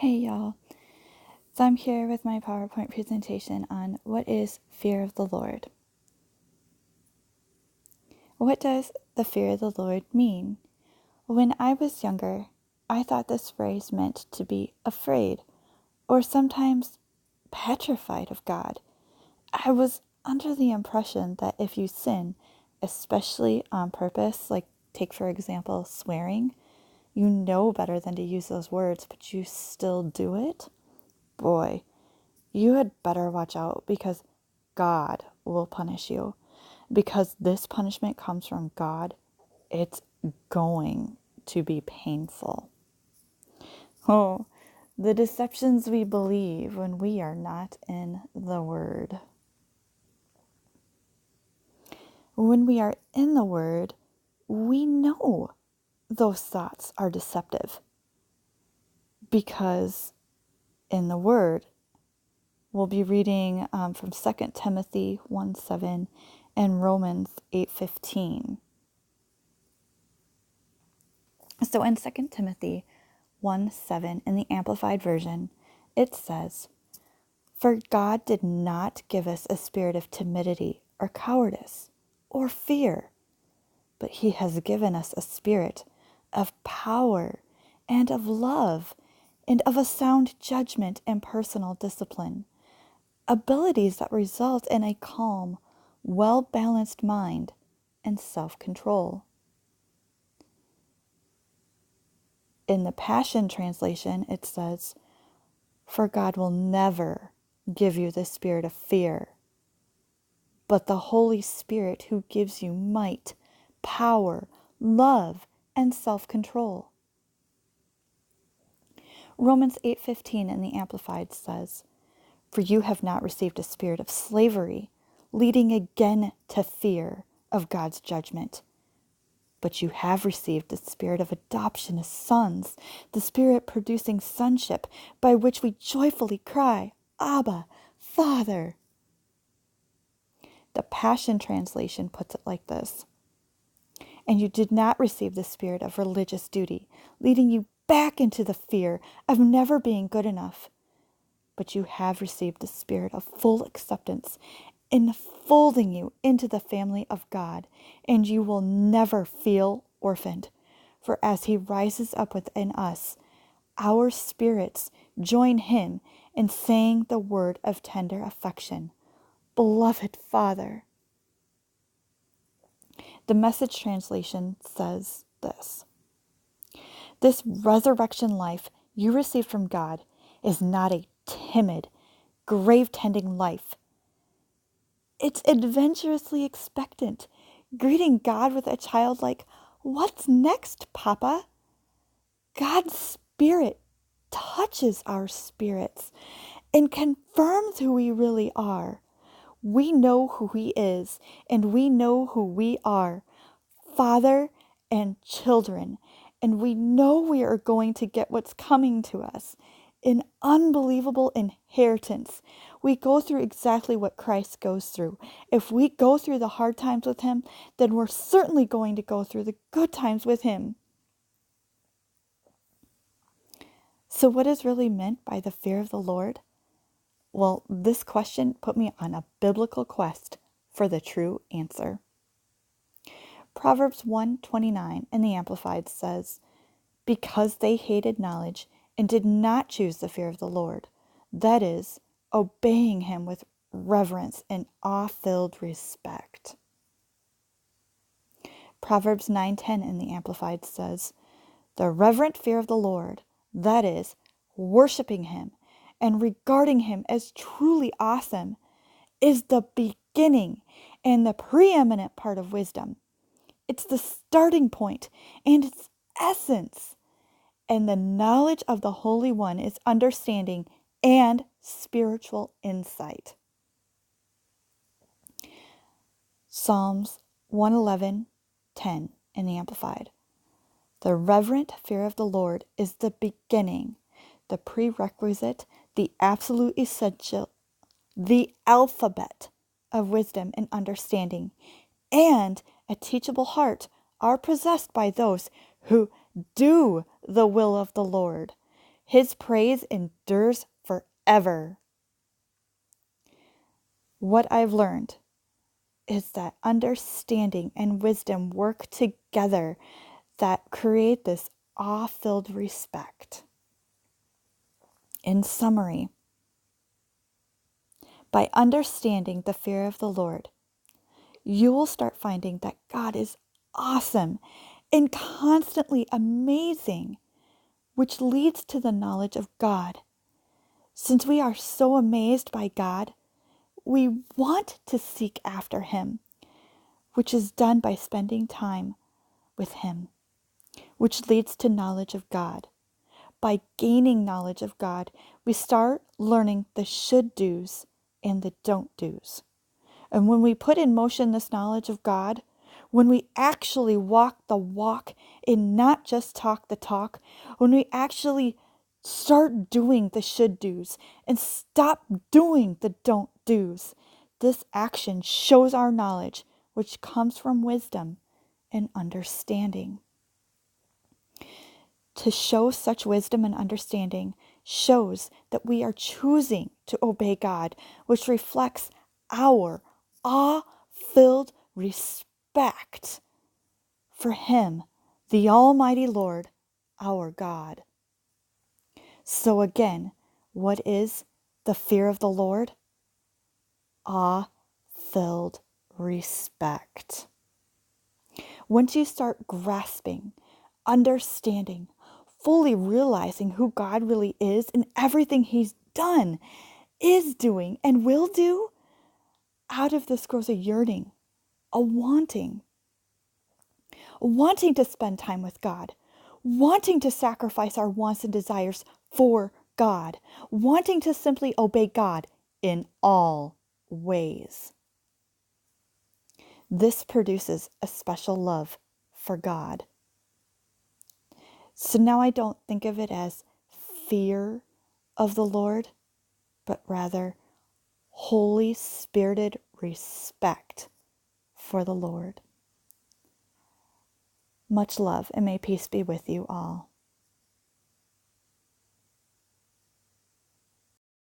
Hey y'all, so I'm here with my PowerPoint presentation on what is fear of the Lord. What does the fear of the Lord mean? When I was younger, I thought this phrase meant to be afraid or sometimes petrified of God. I was under the impression that if you sin, especially on purpose, like take for example swearing, you know better than to use those words, but you still do it. Boy, you had better watch out because God will punish you. Because this punishment comes from God, it's going to be painful. Oh, the deceptions we believe when we are not in the Word. When we are in the Word, we know those thoughts are deceptive. Because in the Word, we'll be reading from 2 Timothy 1:7 and Romans 8:15. So in 2 Timothy 1:7 in the Amplified Version, it says, "For God did not give us a spirit of timidity or cowardice or fear, but He has given us a spirit of power and of love and of a sound judgment and personal discipline, abilities that result in a calm, well-balanced mind and self-control." In the Passion Translation, it says, "For God will never give you the spirit of fear, but the Holy Spirit who gives you might, power, love, and self-control." Romans 8:15 in the Amplified says, "For you have not received a spirit of slavery, leading again to fear of God's judgment, but you have received the spirit of adoption as sons, the spirit producing sonship, by which we joyfully cry, Abba, Father." The Passion Translation puts it like this, "And you did not receive the spirit of religious duty, leading you back into the fear of never being good enough, but you have received the spirit of full acceptance, enfolding you into the family of God, and you will never feel orphaned. For as He rises up within us, our spirits join Him in saying the word of tender affection, Beloved Father." The Message translation says this, "This resurrection life you receive from God is not a timid, grave-tending life. It's adventurously expectant, greeting God with a childlike, 'What's next, Papa?' God's Spirit touches our spirits and confirms who we really are. We know who He is, and we know who we are, Father and children, and we know we are going to get what's coming to us, an unbelievable inheritance. We go through exactly what Christ goes through. If we go through the hard times with Him, then we're certainly going to go through the good times with Him." So what is really meant by the fear of the Lord? Well, this question put me on a biblical quest for the true answer. Proverbs 1:29 in the Amplified says, "Because they hated knowledge and did not choose the fear of the Lord, that is, obeying Him with reverence and awe-filled respect." Proverbs 9:10 in the Amplified says, "The reverent fear of the Lord, that is, worshiping Him and regarding Him as truly awesome, is the beginning and the preeminent part of wisdom. It's the starting point and its essence. And the knowledge of the Holy One is understanding and spiritual insight." Psalms 111:10 in the Amplified. "The reverent fear of the Lord is the beginning, the prerequisite, the absolute essential, the alphabet of wisdom and understanding, and a teachable heart are possessed by those who do the will of the Lord, His praise endures forever. What I've learned is that understanding and wisdom work together that create this awe-filled respect. In summary, by understanding the fear of the Lord, you will start finding that God is awesome and constantly amazing, which leads to the knowledge of God. Since we are so amazed by God, we want to seek after Him, which is done by spending time with Him, which leads to knowledge of God. By gaining knowledge of God, we start learning the should do's and the don't do's. And when we put in motion this knowledge of God, when we actually walk the walk and not just talk the talk, when we actually start doing the should do's and stop doing the don't do's, this action shows our knowledge, which comes from wisdom and understanding. To show such wisdom and understanding shows that we are choosing to obey God, which reflects our awe-filled respect for Him, the Almighty Lord, our God. So again, what is the fear of the Lord? Awe-filled respect. Once you start grasping, understanding, fully realizing who God really is and everything He's done, is doing, and will do, out of this grows a yearning, a wanting to spend time with God, wanting to sacrifice our wants and desires for God, wanting to simply obey God in all ways. This produces a special love for God. So now I don't think of it as fear of the Lord, but rather Holy Spirited respect for the Lord. Much love, and may peace be with you all.